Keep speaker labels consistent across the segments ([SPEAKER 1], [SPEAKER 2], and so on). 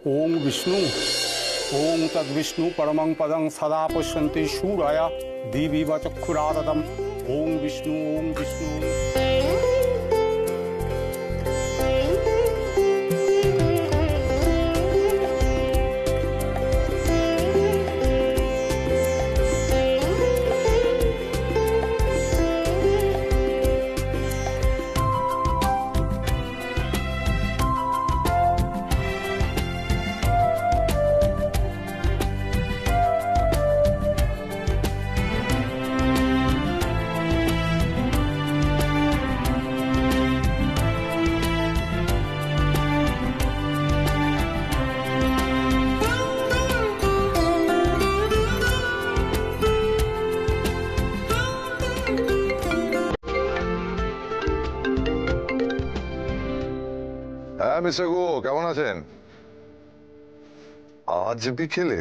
[SPEAKER 1] ओम विष्णु ओम तद विष्णु परमं पदं सदा पश्यन्ति शूराय दिविव चक्षुरादतम ओम विष्णु ओम विष्णु।
[SPEAKER 2] মিস্টার গো, কেমন আছেন? আজ বিকেলে?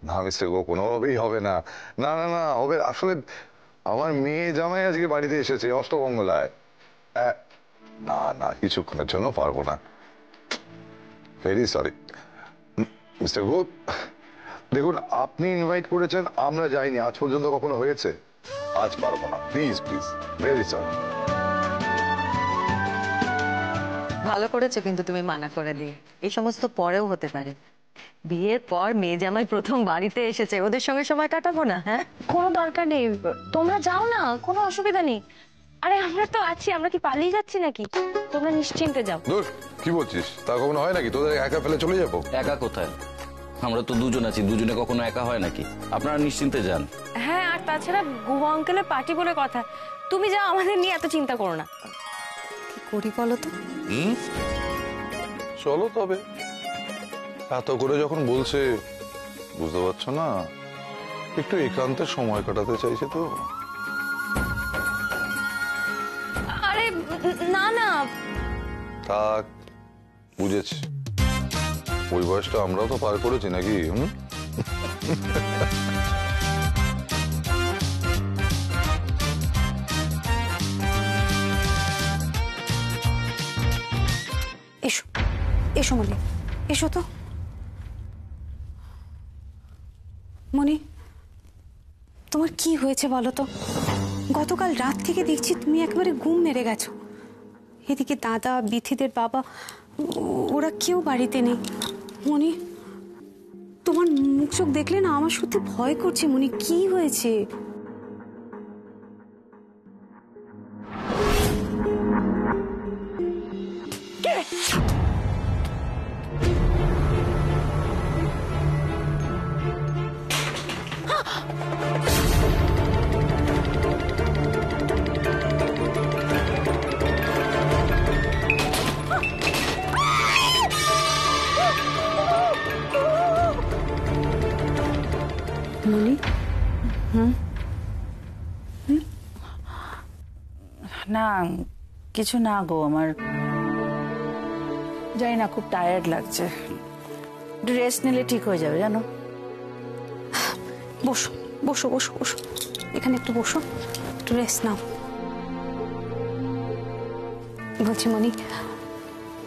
[SPEAKER 2] না মিস্টার গো, কোনোভাবেই হবে না। না না না হবে, আসলে আমার মেয়ে জামাই আজকে বাড়িতে এসেছে অষ্টমঙ্গলায়। না না, কিছুক্ষণের জন্য পারবো না, ভেরি সরি। মিস্টার গো দেখুন, আপনি ইনভাইট করেছেন, আমরা যাইনি, আজ পর্যন্ত কখনো হয়েছে? আজ পারবো না, প্লিজ প্লিজ, ভেরি সরি।
[SPEAKER 3] ভালো করেছো কিন্তু তুমি মানা করে দিয়ে, এই সমস্ত পরেও হতে পারে। বিয়ের পর মেয়ে জামাই প্রথম বাড়িতে এসেছে, ওদের সঙ্গে সময় কাটাবো না? হ্যাঁ,
[SPEAKER 4] কোনো দরকার নেই, তোমরা যাও না, কোনো অসুবিধা নেই। আরে আমরা তো আছি, আমরা কি পালিয়ে যাচ্ছি নাকি? তোমরা নিশ্চিন্তে যাও।
[SPEAKER 2] দূর, কি বলছিস? তা কখনো হয় নাকি তোদের একা ফেলে চলে যাবো?
[SPEAKER 5] একা কোথায়, আমরা তো দুজন আছি, দুজনে কখনো একা হয় নাকি? আপনারা নিশ্চিন্তে যান।
[SPEAKER 4] হ্যাঁ, আর তাছাড়া গুহা আঙ্কেলের পার্টি বলে কথা, তুমি যাও, আমাদের নিয়ে এত চিন্তা করো না।
[SPEAKER 3] কি করি বলো তো?
[SPEAKER 2] চলো তবে, এত করে যখন বলছে, বুঝতে পারছো না, একটু একান্তে সময় কাটাতে চাইছে তো।
[SPEAKER 4] আরে না না,
[SPEAKER 2] থাক, বুঝেছি, ওই বয়সটা আমরাও তো পার করেছি নাকি?
[SPEAKER 6] এসো এসো মনি, এসো তো। মনি, তোমার কি হয়েছে বলো তো? গতকাল রাত থেকে দেখছি তুমি একেবারে ঘুম মেরে গেছো। এদিকে দাদা, বিথিদের বাবা, ওরা কেউ বাড়িতে নেই। মনি, তোমার মুখ চোখ দেখলে না আমার সত্যি ভয় করছে। মনি, কি হয়েছে? মনি,
[SPEAKER 7] না কিছু না গো, আমার জানি না, খুব টায়ার্ড লাগছে, একটু রেস্ট নিলে ঠিক হয়ে যাবে জানো।
[SPEAKER 6] বসো বসো বসো বসো, এখানে একটু বসো, একটু রেস্ট নাও। বলছি মনি,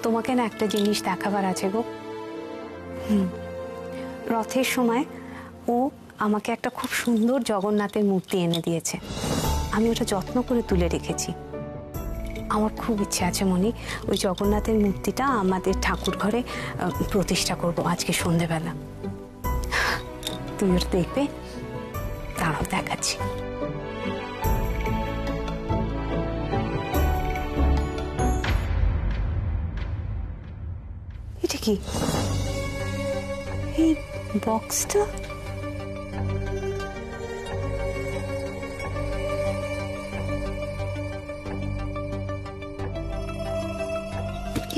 [SPEAKER 6] তোমাকে না একটা জিনিস দেখাবার আছে গো। রথের সময় ও আমাকে একটা খুব সুন্দর জগন্নাথের মূর্তি এনে দিয়েছে, আমি ওটা যত্ন করে তুলে রেখেছি। আমার খুব ইচ্ছে আছে মনি, ওই জগন্নাথের মূর্তিটা আমাদের ঠাকুর ঘরে প্রতিষ্ঠা করব আজকে সন্ধেবেলা। তুমি ওটা দেখবে? দাঁড়াও, দেখাচ্ছি। এটা কি, এই বক্সটা?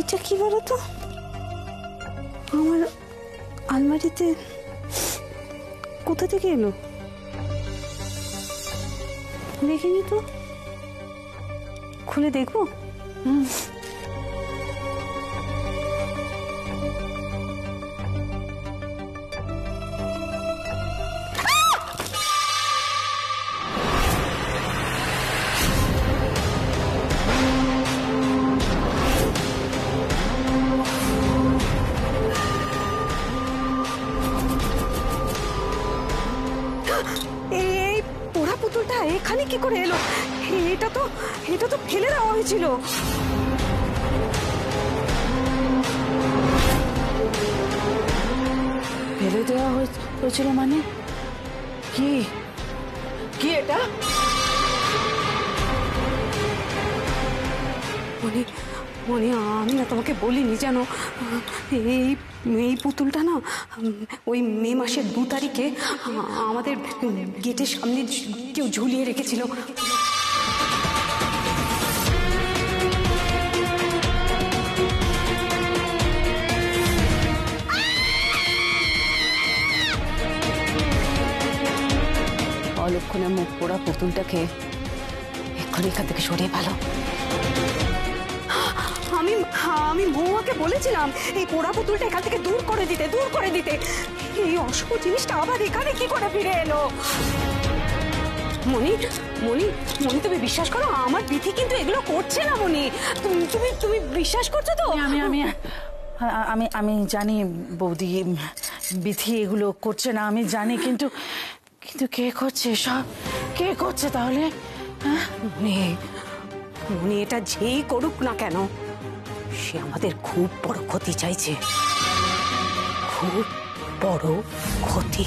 [SPEAKER 6] এটা কি বলতো? আমার আলমারিতে কোথা থেকে এলো? দেখিনি তো, খুলে দেখবো। এখানে কি করে এলো? এটা তো ফেলে দেওয়া হয়েছিল।
[SPEAKER 7] ফেলে দেওয়া হয়েছিল মানে কি? কি এটা?
[SPEAKER 6] মনে আমি না তোমাকে বলিনি জানো, এই পুতুলটা না ওই মে মাসের 2 তারিখে আমাদের গেটের সামনে কেউ ঝুলিয়ে রেখেছিল। অলক্ষণে মুখ পোড়া পুতুলটাকে এক্ষুনি এখান থেকে সরিয়ে ভালো। আমি মৌয়াকে বলেছিলাম এই পোড়া পুতুলটা এখান থেকে দূর করে দিতে। এই অশুভ জিনিসটা আবার এখানে কি করে ফিরে এলো? মনি, তুমি বিশ্বাস করো আমার বিথি কিন্তু এগুলো করছে না। মনি, তুমি বিশ্বাস করছো তো?
[SPEAKER 7] আমি জানি বৌদি, বিথি এগুলো করছে না, আমি জানি, কিন্তু কে করছে সব? কে করছে তাহলে?
[SPEAKER 6] মনি, এটা যেই করুক না কেন, সে আমাদের খুব বড় ক্ষতি চাইছে, খুব বড় ক্ষতি।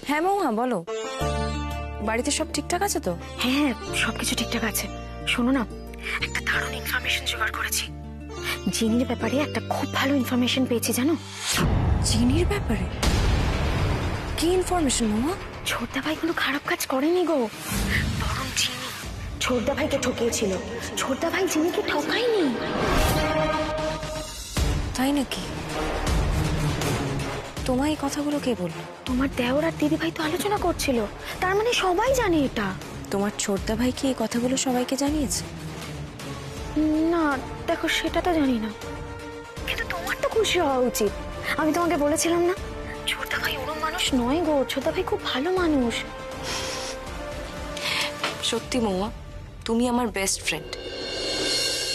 [SPEAKER 4] হ্যাঁ মৌহা, বলো। বাড়িতে সব ঠিকঠাক আছে তো?
[SPEAKER 6] হ্যাঁ, সবকিছু ঠিকঠাক আছে। শোনো না, একটা দারুণ ইনফরমেশন জোগাড় করেছি। জিনির ব্যাপারে একটা খুব ভালো ইনফরমেশন পেয়েছি জানো।
[SPEAKER 4] জিনির ব্যাপারে? কি ইনফরমেশন মৌহা?
[SPEAKER 6] ছোটদা ভাই কোনো খারাপ কাজ করেনি গো, বরং জিনি ছোটদা ভাইকে ঠকিয়েছিল। ছোটদা ভাই জিনিকে ঠকায়নি।
[SPEAKER 4] তাই নাকি? তোমায় এই কথাগুলো কে বললো?
[SPEAKER 6] তোমার দেওর আর দিদি ভাই তো আলোচনা করছিল, তার মানে সবাই জানে এটা।
[SPEAKER 4] তোমার ছোটদা ভাই কি এই কথাগুলো সবাইকে জানিয়েছে?
[SPEAKER 6] না দেখো, সেটা তো জানি না, কিন্তু তোমার তো খুশি হওয়া উচিত। আমি তোমাকে বলেছিলাম না, ছোটদা ভাই ওরম মানুষ নয় গো, ছোটদা ভাই খুব ভালো মানুষ।
[SPEAKER 4] সত্যি মৌয়া, তুমি আমার বেস্ট ফ্রেন্ড।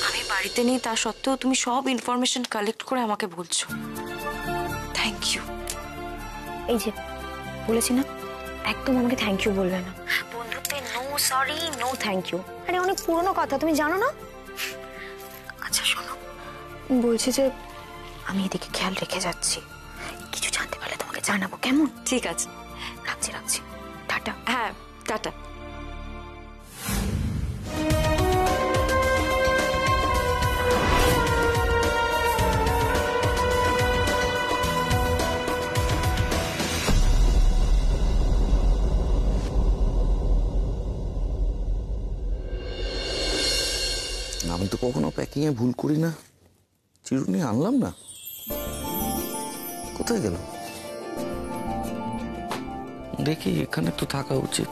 [SPEAKER 4] আমি বাড়িতে নেই তা সত্ত্বেও তুমি সব ইনফরমেশন কালেক্ট করে আমাকে বলছো। Thank you.
[SPEAKER 6] এই যে বলেছি না, একদম আমাকে থ্যাংক ইউ বলবে না। বন্ধুত্বে no sorry, no thank you. আরে অনেক পুরনো কথা, তুমি জানো না? আচ্ছা শোনো, বলছি যে আমি এদিকে খেয়াল রেখে যাচ্ছি, কিছু জানতে পারলে তোমাকে জানাবো, কেমন?
[SPEAKER 4] ঠিক আছে,
[SPEAKER 6] রাখছি। টাটা।
[SPEAKER 4] হ্যাঁ, টাটা।
[SPEAKER 5] আমি তো কখনো প্যাকিং এ ভুল করি না। চিরুনি আনলাম না, কোথায় গেল? দেখি, এখানে তো থাকা উচিত।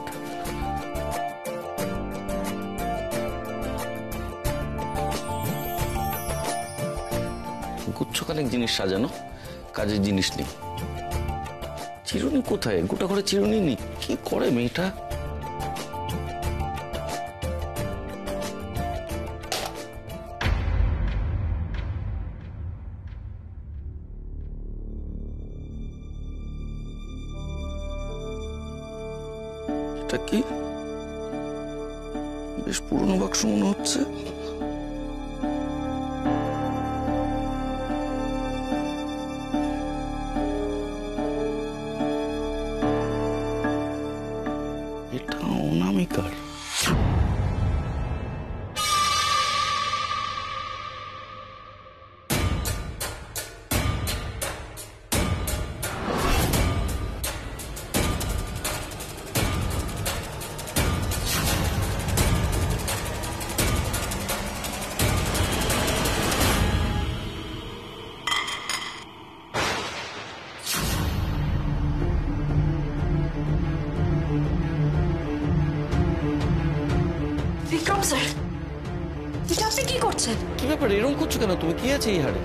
[SPEAKER 5] গুচ্ছখানেক জিনিস সাজানো, কাজের জিনিস নেই। চিরুনি কোথায়? গোটা করে চিরুনি নেই। কি করে মেয়েটা? এটা কি? বেশ পুরনো বাক্স মনে হচ্ছে। এটা অনামিকার।
[SPEAKER 4] বিক্রম স্যার, এটা আপনি কি করছেন?
[SPEAKER 5] কি ব্যাপার, এরকম করছো কেন তুমি? কি আছে এই হাড়ে?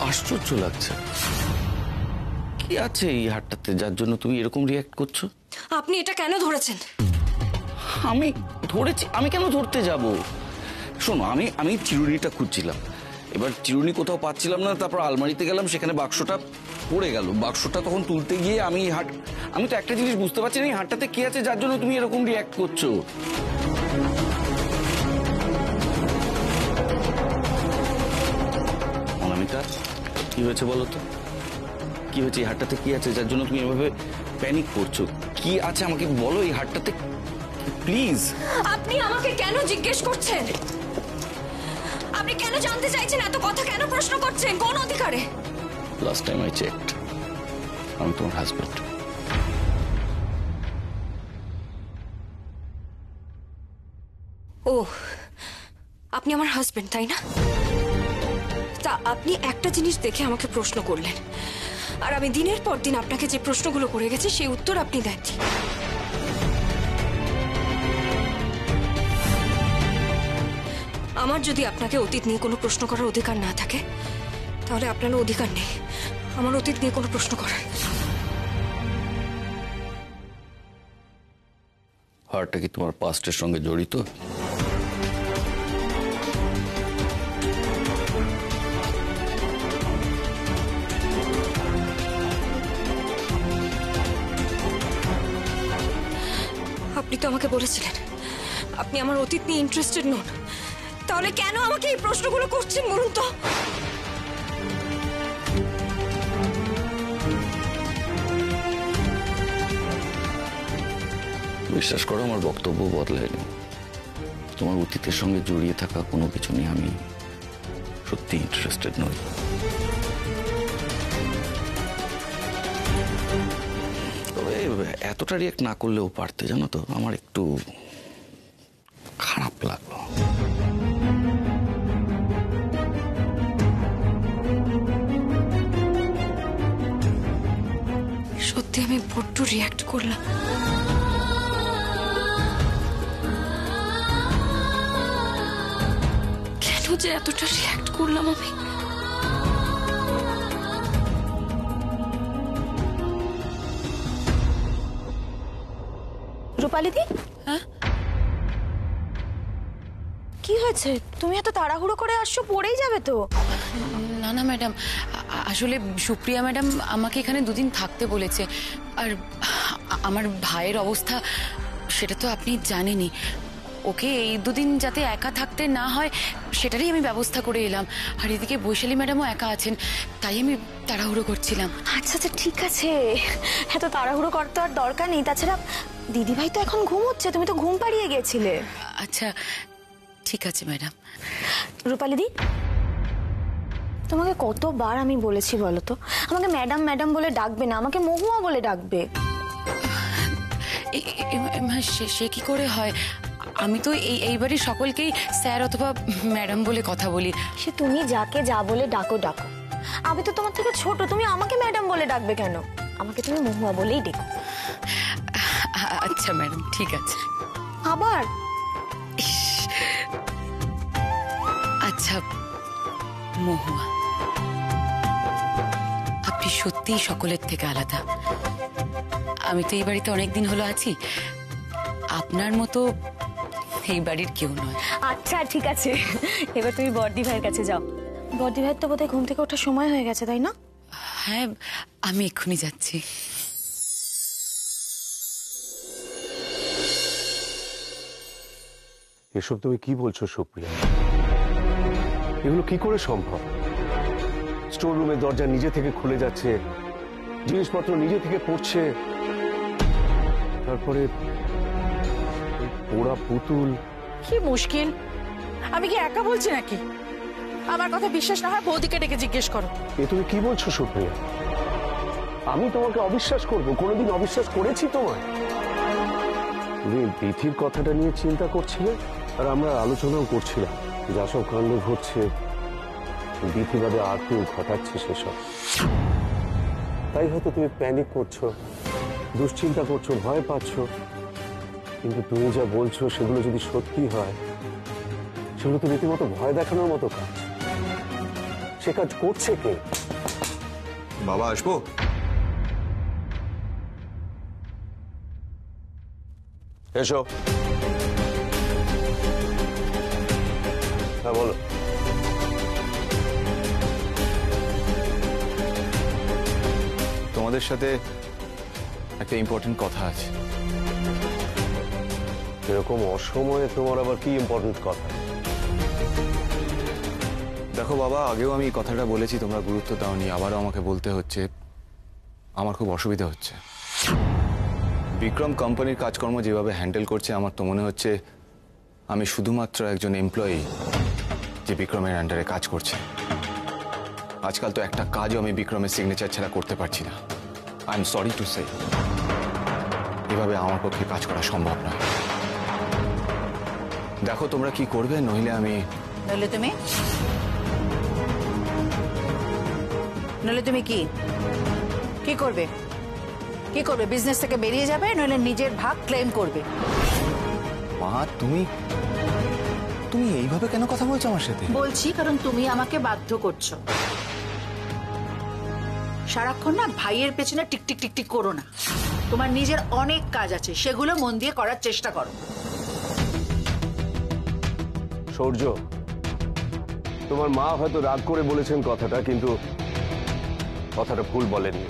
[SPEAKER 5] আশ্চর্য লাগছে। কি আছে এই হাটটাতে যার জন্য তুমি এরকম রিয়াক্ট করছো?
[SPEAKER 4] আপনি এটা কেন ধরেছেন?
[SPEAKER 5] আমি ধরেছি? আমি কেন ধরতে যাব? শোনো, আমি চিরুনিটা খুঁজছিলাম, এবার চিরুনি কোথাও পাচ্ছিলাম না, তারপর আলমারিতে গেলাম, সেখানে বাক্সটা পড়ে গেল। বাক্সটা তখন তুলতে গিয়ে আমি তো একটা জিনিস বুঝতে পারছি না, এই হাটটাতে কি আছে যার জন্য তুমি এরকম রিয়াক্ট করছো। অনামিকা, কি হয়েছে বলো তো? কি হয়েছে? এই হাটটাতে কি আছে যার জন্য তুমি এভাবে প্যানিক করছো? কি আছে আমাকে বলো এই হাটটাতে, প্লিজ।
[SPEAKER 4] আপনি আমাকে কেন জিজ্ঞেস করছেন? আপনি কেন জানতে চাইছেন? এত কথা কেন প্রশ্ন করছেন? কোন অধিকারে?
[SPEAKER 5] লাস্ট টাইম আই চেকড, আমি তোমার হাজবেন্ড।
[SPEAKER 4] ও, আপনি আমার হাজবেন্ড, তাই না? তা আপনি একটা জিনিস দেখে আমাকে প্রশ্ন করলেন, আর আমি দিনের পর দিন আপনাকে যে প্রশ্নগুলো করে গেছি সেই উত্তর আপনি দেননি। আমার যদি আপনাকে অতীত নিয়ে কোনো প্রশ্ন করার অধিকার না থাকে, তাহলে আপনারও অধিকার নেই আমার অতীত নিয়ে কোনো প্রশ্ন করার।
[SPEAKER 5] হার্টটা কি তোমার পাস্টের সঙ্গে জড়িত?
[SPEAKER 4] আপনি তো আমাকে বলেছিলেন আপনি আমার অতীত নিয়ে ইন্টারেস্টেড নন, তাহলে কেন আমাকে এই প্রশ্নগুলো করছেন বলুন তো?
[SPEAKER 5] বিশ্বাস করো, আমার বক্তব্য বদলায়নি। তোমার অতীতের সঙ্গে জড়িয়ে থাকা কোনো কিছু নিয়ে আমি সত্যি ইন্টারেস্টেড নই। তবে এতটা রিয়াক্ট না করলেও পারতে, জানো তো, আমার একটু খারাপ লাগলো।
[SPEAKER 4] সত্যি আমি বড্ড রিয়াক্ট করলাম। কেন যে এতটা রিয়াক্ট করলাম আমি?
[SPEAKER 8] রূপালী দি,
[SPEAKER 4] হ্যাঁ?
[SPEAKER 8] কি হয়েছে? তুমি এত তাড়াহুড়ো করে আসছো, পড়েই যাবে তো।
[SPEAKER 9] না না ম্যাডাম, আসলে সুপ্রিয়া ম্যাডাম আমাকে এখানে দুদিন থাকতে বলেছে, আর আমার ভাইয়ের অবস্থা সেটা তো আপনি জানেনই। ওকে এই দুদিন যাতে একা থাকতে না হয় সেটারই আমি ব্যবস্থা করে এলাম। আর এদিকে বৈশালী ম্যাডামও একা আছেন, তাই আমি তাড়াহুড়ো করছিলাম।
[SPEAKER 8] আচ্ছা আচ্ছা, ঠিক আছে, এত তাড়াহুড়ো করতে আর দরকার নেই। তাছাড়া দিদিভাই তো এখন ঘুমোচ্ছে, তুমি তো ঘুম পাড়িয়ে গেছিলে।
[SPEAKER 9] আচ্ছা ঠিক আছে ম্যাডাম।
[SPEAKER 8] রূপালী দি, তোমাকে কতবার আমি বলেছি বলো তো, আমাকে ম্যাডাম ম্যাডাম বলে ডাকবে না, আমাকে মহুয়া বলে ডাকবে।
[SPEAKER 9] সে কি করে হয়? আমি তো এই বাড়ির সকলকেই স্যার অথবা ম্যাডাম বলে কথা বলি।
[SPEAKER 8] সে তুমি যাকে যা বলে ডাকো ডাকো, আমি তো তোমার থেকে ছোট, তুমি আমাকে ম্যাডাম বলে ডাকবে কেন? আমাকে তুমি মহুয়া বলেই ডেকো।
[SPEAKER 9] আচ্ছা ম্যাডাম, ঠিক আছে।
[SPEAKER 8] আবার
[SPEAKER 9] আচ্ছা মহুয়া, আপনি সত্যিই সকলের থেকে আলাদা। আমি তো এই বাড়িতে অনেকদিন হলো আছি, আপনার মতো এই বাড়ির কেউ নয়।
[SPEAKER 8] আচ্ছা ঠিক আছে, এবার তুমি বড়দি ভাইয়ের কাছে যাও। বড়দি ভাইয়ের তো বোধহয় ঘুম থেকে ওঠার সময় হয়ে গেছে, তাই না?
[SPEAKER 9] হ্যাঁ, আমি এক্ষুনি যাচ্ছি।
[SPEAKER 10] এসব তুমি কি বলছো সুপ্রিয়া? এগুলো কি করে সম্ভব? স্টোর রুমের দরজা নিজে থেকে খুলে যাচ্ছে, জিনিসপত্র নিজে থেকে পড়ছে, তারপরে পোড়া পুতুল।
[SPEAKER 7] কি মুশকিল? আমি কি একা বলছি নাকি? আমার কথা বিশ্বাস না হয় বৌদিকে ডেকে জিজ্ঞেস করো।
[SPEAKER 10] এ তুমি কি বলছো সুপ্রিয়া? আমি তোমাকে অবিশ্বাস করবো? কোনোদিন অবিশ্বাস করেছি তোমায়? তুমি বিথির কথাটা নিয়ে চিন্তা করছিলে, আর আমরা আলোচনাও করছিলাম যা সব কাণ্ড ঘটছে বিথি বাদে আর কেউ ঘটাচ্ছে সেসব। তাই হয়তো তুমি প্যানিক করছো, দুশ্চিন্তা করছো, ভয় পাচ্ছ। কিন্তু তুমি যা বলছো সেগুলো যদি সত্যি হয়, সেগুলো তো রীতিমতো ভয় দেখানোর মতো কাজ। সে কাজ করছে কে?
[SPEAKER 2] বাবা আসবো?
[SPEAKER 10] এসো। হ্যাঁ বলো।
[SPEAKER 11] তোমাদের সাথে একটা ইম্পর্টেন্ট কথা আছে।
[SPEAKER 10] এরকম অসময়ে তোমার আবার কি ইম্পর্টেন্ট কথা?
[SPEAKER 11] দেখো বাবা, আগেও আমি কথাটা বলেছি, তোমরা গুরুত্ব দাওনি, আবারও আমাকে বলতে হচ্ছে। আমার খুব অসুবিধা হচ্ছে। বিক্রম কোম্পানির কাজকর্ম যেভাবে হ্যান্ডেল করছে, আমার তো মনে হচ্ছে আমি শুধুমাত্র একজন এমপ্লয়ি যে বিক্রমের আন্ডারে কাজ করছে। আজকাল তো একটা কাজও আমি বিক্রমের সিগনেচার ছাড়া করতে পারছি না। I am sorry to say, এভাবে আমার পক্ষে কাজ করা সম্ভব নয়। দেখো তোমরা কি করবে, নইলে
[SPEAKER 7] তুমি কি করবে? কি করবে? বিজনেস থেকে বেরিয়ে যাবে, নইলে নিজের ভাগ ক্লেম করবে?
[SPEAKER 11] মা, তুমি এইভাবে কেন কথা বলছো আমার সাথে?
[SPEAKER 7] বলছি কারণ তুমি আমাকে বাধ্য করছো। সারাক্ষণ না ভাইয়ের পেছনে টিকটিক টিকটিক করো না। তোমার নিজের অনেক কাজ আছে, সেগুলো মন দিয়ে করার চেষ্টা করো।
[SPEAKER 10] সূর্য, তোমার মা হয়তো রাগ করে বলেছেন কথাটা, কিন্তু কথাটা ভুল বলেননি।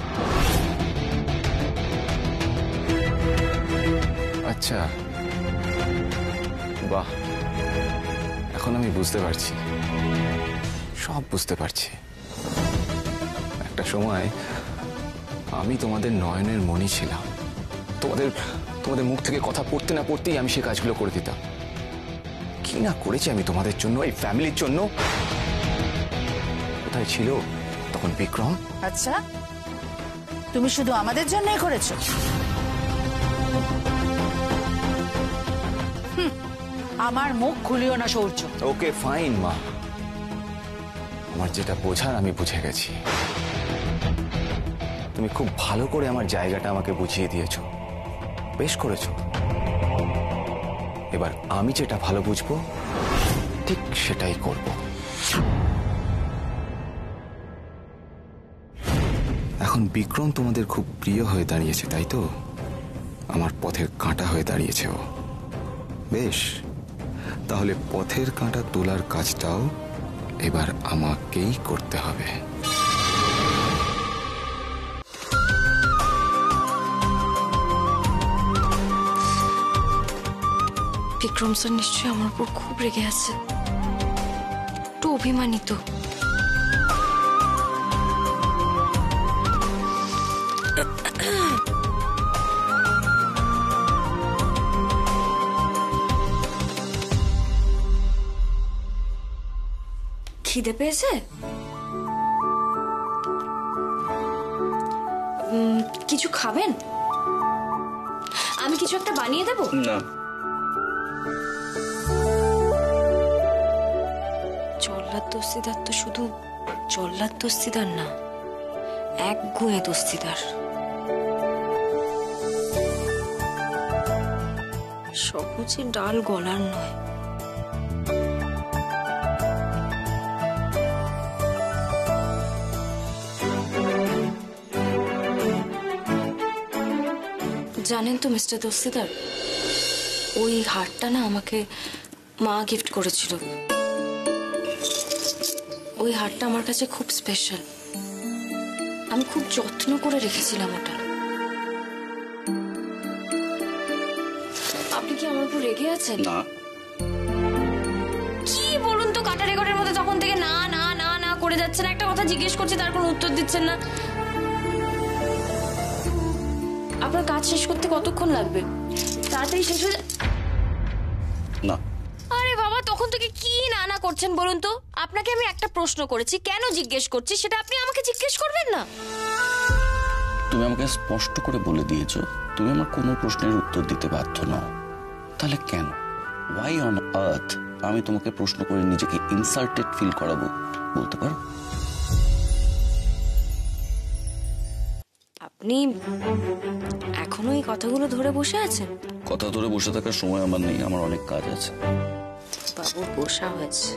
[SPEAKER 11] আচ্ছা, বাহ, এখন আমি বুঝতে পারছি, সব বুঝতে পারছি। একটা সময় আমি তোমাদের নয়নের মণি ছিলাম। তোমাদের মুখ থেকে কথা পড়তে না পড়তেই আমি সেই কাজগুলো করে দিতাম। কি না করেছি আমি তোমাদের জন্য, এই ফ্যামিলির জন্য। কোথায় ছিল তখন বিক্রম?
[SPEAKER 7] আচ্ছা, তুমি শুধু আমাদের জন্যই করেছো? আমার মুখ খুলিও না সূর্য।
[SPEAKER 11] ওকে ফাইন মা, আমার যেটা বোঝার আমি বুঝে গেছি। তুমি খুব ভালো করে আমার জায়গাটা আমাকে বুঝিয়ে দিয়েছো, বেশ করেছো। এবার আমি যেটা ভালো বুঝবো ঠিক সেটাই করব। এখন বিক্রম তোমাদের খুব প্রিয় হয়ে দাঁড়িয়েছে, তাই তো? আমার পথের কাঁটা হয়ে দাঁড়িয়েছে ও। বেশ, তাহলে পথের কাঁটা তোলার কাজটাও এবার আমাকেই করতে হবে।
[SPEAKER 4] বিক্রম স্যার নিশ্চয়ই আমার উপর খুব রেগে আছে, একটু অভিমানিত। খিদে পেয়েছে? কিছু খাবেন? আমি কিছু একটা বানিয়ে দেবো?
[SPEAKER 5] না,
[SPEAKER 4] জল্লাদ দস্তিদার তো শুধু জল্লাদ দস্তিদার না, এক গুঁয়ে দস্তিদার। সবুজে ডাল গলার নয়। জানেন তো মিস্টার দস্তিদার, ওই হারটা না আমাকে মা গিফট করেছিল। ওই হারটা আমার কাছে খুব স্পেশাল, আমি খুব যত্ন করে রেখেছিলাম ওটা। আপনি কি আমার উপর রেগে আছেন?
[SPEAKER 5] না।
[SPEAKER 4] কি বলুন তো, কাটা রেকর্ডের মধ্যে তখন থেকে না না না না করে যাচ্ছেন। একটা কথা জিজ্ঞেস করছি, তার কোনো উত্তর দিচ্ছেন না। আপনার কাজ শেষ করতে কতক্ষণ লাগবে? তাড়াতাড়ি শেষ হয়ে
[SPEAKER 5] না।
[SPEAKER 4] আরে বাবা, তখন থেকে কি না না করছেন বলুন তো? আপনাকে আমি একটা প্রশ্ন করেছি, কেন জিজ্ঞেস করছি সেটা আপনি আমাকে জিজ্ঞেস করবেন না?
[SPEAKER 5] তুমি আমাকে স্পষ্ট করে বলে দিয়েছো তুমি আমার কোনো প্রশ্নের উত্তর দিতে বাধ্য নও। তাহলে কেন, ওয়াই অন আর্থ আমি তোমাকে প্রশ্ন করে নিজেকে ইনসাল্টেড ফিল করাবো, বলতে পারো?
[SPEAKER 4] আপনি এখনো এই কথাগুলো ধরে বসে আছেন?
[SPEAKER 5] কথা ধরে বসে থাকার সময় আমার নেই, আমার অনেক কাজ আছে।
[SPEAKER 4] বাবু বসা হয়েছে।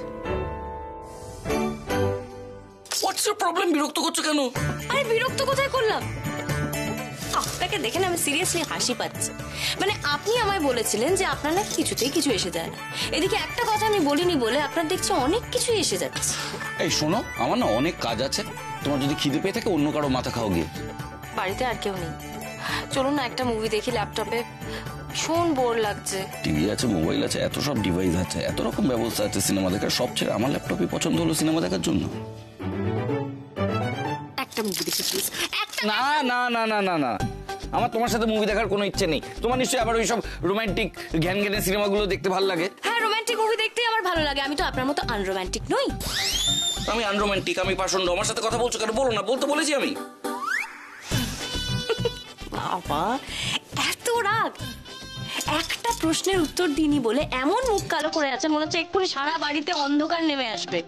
[SPEAKER 5] প্রবলেম? বিরক্ত করছো কেন?
[SPEAKER 8] আরে বিরক্ত কোথায় করলাম? আপনাকে দেখে না আমি সিরিয়াসলি হাসি পাচ্ছে। মানে আপনি আমায় বলেছিলেন যে আপনার নাকি কিছুতেই কিছু এসে যায় না, এদিকে একটা কথা আমি বলিনি বলে আপনার দেখছি অনেক কিছুই এসে যাচ্ছে।
[SPEAKER 5] এই শোনো, আমার না অনেক কাজ আছে, তোমার যদি খিদে পেয়ে থাকে অন্য কারো মাথা খাও গিয়ে।
[SPEAKER 8] বাড়িতে আর কেউ নেই, চলুন না একটা মুভি দেখি ল্যাপটপে, ভীষণ বোর লাগছে।
[SPEAKER 5] টিভি আছে, মোবাইল আছে, এত সব ডিভাইস আছে, এত রকম ব্যবস্থা আছে সিনেমা দেখার, সব ছেড়ে আমার ল্যাপটপই পছন্দ হলো সিনেমা দেখার জন্য।
[SPEAKER 8] একটা মুভি দেখি প্লিজ।
[SPEAKER 5] না না না না না না, আমার তোমার সাথে মুভি দেখার কোনো ইচ্ছে নেই। তোমার নিশ্চয়ই আবার ওই সব রোমান্টিক ঘ্যান ঘ্যানের সিনেমাগুলো দেখতে ভালো লাগে।
[SPEAKER 8] হ্যাঁ, রোমান্টিক মুভি দেখতেই আমার ভালো লাগে, আমি তো আপনার মতো আনরোমান্টিক নই।
[SPEAKER 5] আমি আনরোমান্টিক, আমি পাষণ্ড। আমার সাথে কথা বলছো কেন? বলো না। বলতে বলেছি আমি।
[SPEAKER 8] বাবা এত রাগ! একটা প্রশ্নের উত্তর দিইনি বলে এমন মুখ কালো করে আছেন, মনে হচ্ছে এক্ষুনি সারা বাড়িতে অন্ধকার নেমে আসবে।